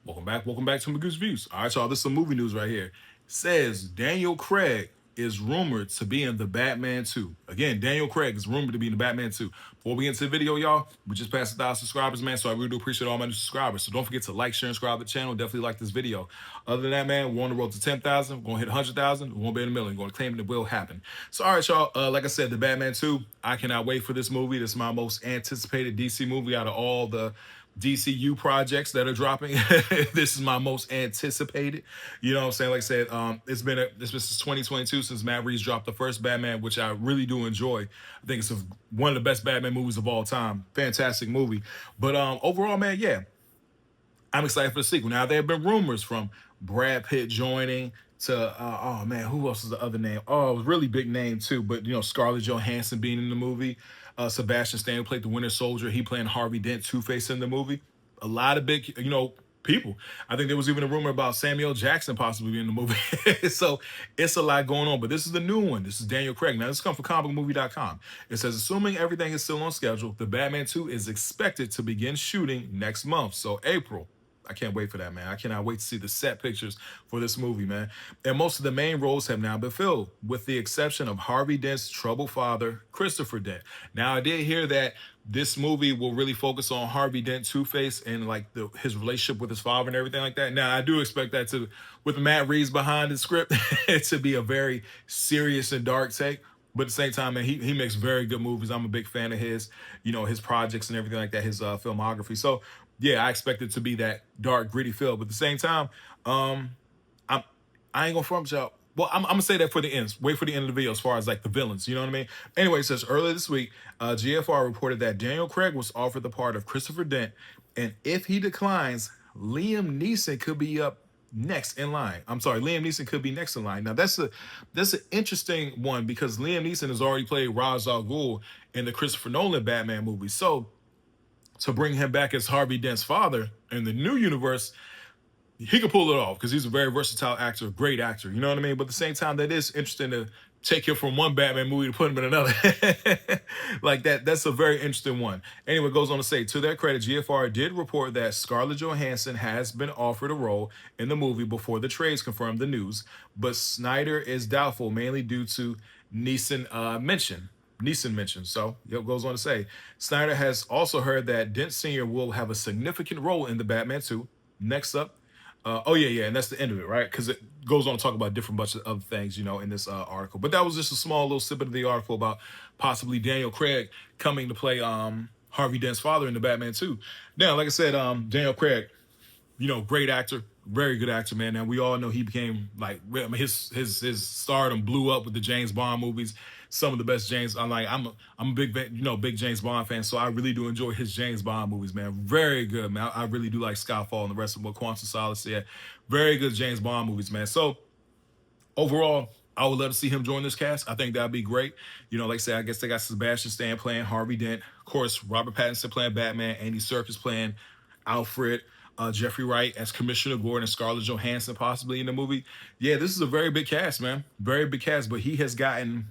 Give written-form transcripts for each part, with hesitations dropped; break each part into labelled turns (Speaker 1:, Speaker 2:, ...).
Speaker 1: Welcome back to Magoo's Views. All right, y'all, this is some movie news right here. Says Daniel Craig is rumored to be in the Batman 2. Again, Daniel Craig is rumored to be in the Batman 2. Before we get into the video, y'all, we just passed 1,000 subscribers, man, so I really do appreciate all my new subscribers. So don't forget to like, share, and subscribe to the channel. Definitely like this video. Other than that, man, we're on the road to 10,000. We're going to hit 100,000. We're going to be in a million. We're going to claim it will happen. So, all right, y'all, like I said, the Batman 2, I cannot wait for this movie. This is my most anticipated DC movie out of all the DCU projects that are dropping. This is my most anticipated. You know what I'm saying? Like I said, it's been since 2022 since Matt Reeves dropped the first Batman, which I really do enjoy. I think it's one of the best Batman movies of all time. Fantastic movie. But overall, man, yeah, I'm excited for the sequel. Now, there have been rumors from Brad Pitt joining to, oh man, who else is the other name? Oh, it was a really big name too, but Scarlett Johansson being in the movie. Sebastian Stan played the Winter Soldier. He playing Harvey Dent, Two-Face in the movie. A lot of big, people. I think there was even a rumor about Samuel Jackson possibly being in the movie. So it's a lot going on. But this is the new one. This is Daniel Craig. Now, this comes from comicmovie.com. It says, assuming everything is still on schedule, the Batman 2 is expected to begin shooting next month. So April. I can't wait for that, man. I cannot wait to see the set pictures for this movie, man. And most of the main roles have now been filled, with the exception of Harvey Dent's troubled father, Christopher Dent. Now, I did hear that this movie will really focus on Harvey Dent, Two-Face, and like his relationship with his father and everything like that. Now, I do expect that with Matt Reeves behind the script, to be a very serious and dark take. But at the same time, man, he makes very good movies. I'm a big fan of his, his projects and everything like that, his filmography. So yeah, I expect it to be that dark, gritty feel. But at the same time, I ain't gonna front y'all. Well, I'm gonna say that for the ends. Wait for the end of the video as far as like the villains. You know what I mean? Anyway, it says earlier this week, GFR reported that Daniel Craig was offered the part of Christopher Dent, and if he declines, Liam Neeson could be up next in line. I'm sorry, Liam Neeson could be next in line. Now that's an interesting one because Liam Neeson has already played Ra's al Ghul in the Christopher Nolan Batman movie. So to bring him back as Harvey Dent's father in the new universe, he could pull it off because he's a very versatile actor, great actor. You know what I mean? But at the same time, that is interesting to take him from one Batman movie to put him in another. Like that's a very interesting one. Anyway, it goes on to say, to their credit, GFR did report that Scarlett Johansson has been offered a role in the movie before the trades confirmed the news, but Snyder is doubtful, mainly due to Neeson mention. So it goes on to say, Snyder has also heard that Dent Sr. will have a significant role in the Batman 2. Next up, and that's the end of it, right? Because it goes on to talk about different bunch of other things, in this article. But that was just a small little snippet of the article about possibly Daniel Craig coming to play Harvey Dent's father in the Batman 2. Now, like I said, Daniel Craig, great actor, very good actor, man. Now we all know he became like his stardom blew up with the James Bond movies. Some of the best James. I'm a big James Bond fan, so I really do enjoy his James Bond movies, man. Very good, man. I really do like Skyfall and the rest of what Quantum Solace. Yeah, very good James Bond movies, man. So overall, I would love to see him join this cast. I think that'd be great. Like I said, I guess they got Sebastian Stan playing Harvey Dent. Of course, Robert Pattinson playing Batman. Andy Serkis playing Alfred. Jeffrey Wright as Commissioner Gordon, Scarlett Johansson possibly in the movie. Yeah, this is a very big cast, man. Very big cast, but he has gotten,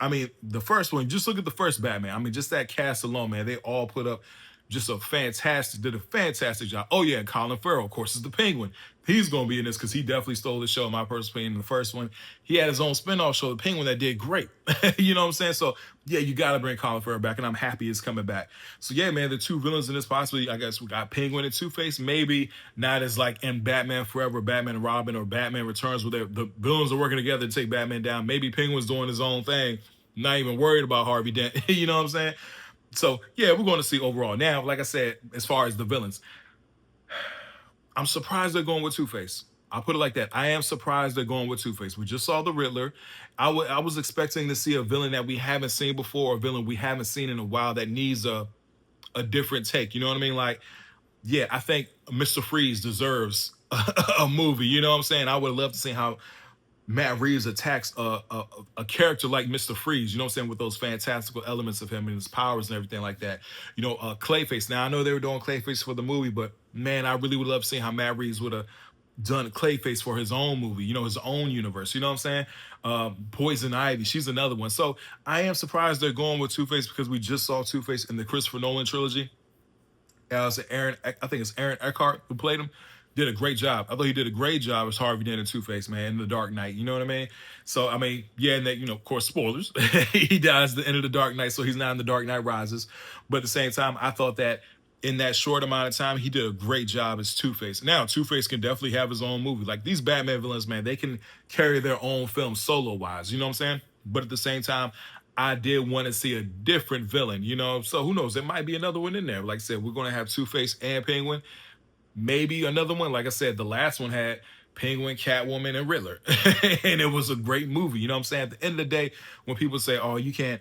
Speaker 1: the first one, just look at the first Batman. Just that cast alone, man. They all put up did a fantastic job. Oh yeah, Colin Farrell, of course, is the Penguin. He's going to be in this because he definitely stole the show, in my personal opinion, in the first one. He had his own spinoff show, The Penguin, that did great. You know what I'm saying? So, yeah, you got to bring Colin Farrell back, and I'm happy he's coming back. So, yeah, man, the two villains in this possibly, I guess we got Penguin and Two-Face. Maybe not as like in Batman Forever, Batman and Robin, or Batman Returns, where the villains are working together to take Batman down. Maybe Penguin's doing his own thing, not even worried about Harvey Dent. You know what I'm saying? So, yeah, we're going to see overall. Now, like I said, as far as the villains, I'm surprised they're going with Two-Face. I'll put it like that. I am surprised they're going with Two-Face. We just saw the Riddler. I was expecting to see a villain that we haven't seen before, a villain we haven't seen in a while that needs a different take. You know what I mean? Like, yeah, I think Mr. Freeze deserves a movie. You know what I'm saying? I would love to see how Matt Reeves attacks a character like Mr. Freeze, you know what I'm saying, with those fantastical elements of him and his powers and everything like that. Clayface. Now, I know they were doing Clayface for the movie, but, man, I really would love to see how Matt Reeves would have done Clayface for his own movie, his own universe. You know what I'm saying? Poison Ivy, she's another one. So I am surprised they're going with Two-Face because we just saw Two-Face in the Christopher Nolan trilogy. I think it's Aaron Eckhart who played him. did a great job. I thought he did a great job as Harvey Dent and Two-Face, man, in The Dark Knight. You know what I mean? So, I mean, yeah, and that, of course, spoilers. He dies at the end of The Dark Knight, so he's not in The Dark Knight Rises. But at the same time, I thought that in that short amount of time, he did a great job as Two-Face. Now, Two-Face can definitely have his own movie. Like, these Batman villains, man, they can carry their own film solo-wise. You know what I'm saying? But at the same time, I did want to see a different villain, So who knows? There might be another one in there. Like I said, we're going to have Two-Face and Penguin. Maybe another one. Like I said, the last one had Penguin, Catwoman, and Riddler. And it was a great movie. You know what I'm saying? At the end of the day, when people say, oh, you can't,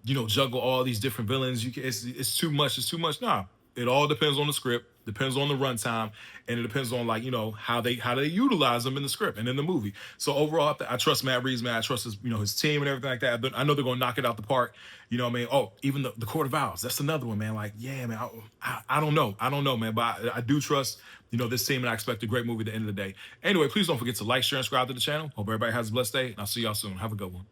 Speaker 1: juggle all these different villains, it's too much. It's too much. Nah, it all depends on the script, depends on the runtime, and it depends on how they utilize them in the script and in the movie. So overall, I trust Matt Reeves, man. I trust his team and everything like that. But I know they're gonna knock it out the park. You know what I mean? Oh, even the Court of Owls. That's another one, man. Like, yeah, man. I don't know. I don't know, man. But I do trust this team, and I expect a great movie at the end of the day. Anyway, please don't forget to like, share, and subscribe to the channel. Hope everybody has a blessed day, and I'll see y'all soon. Have a good one.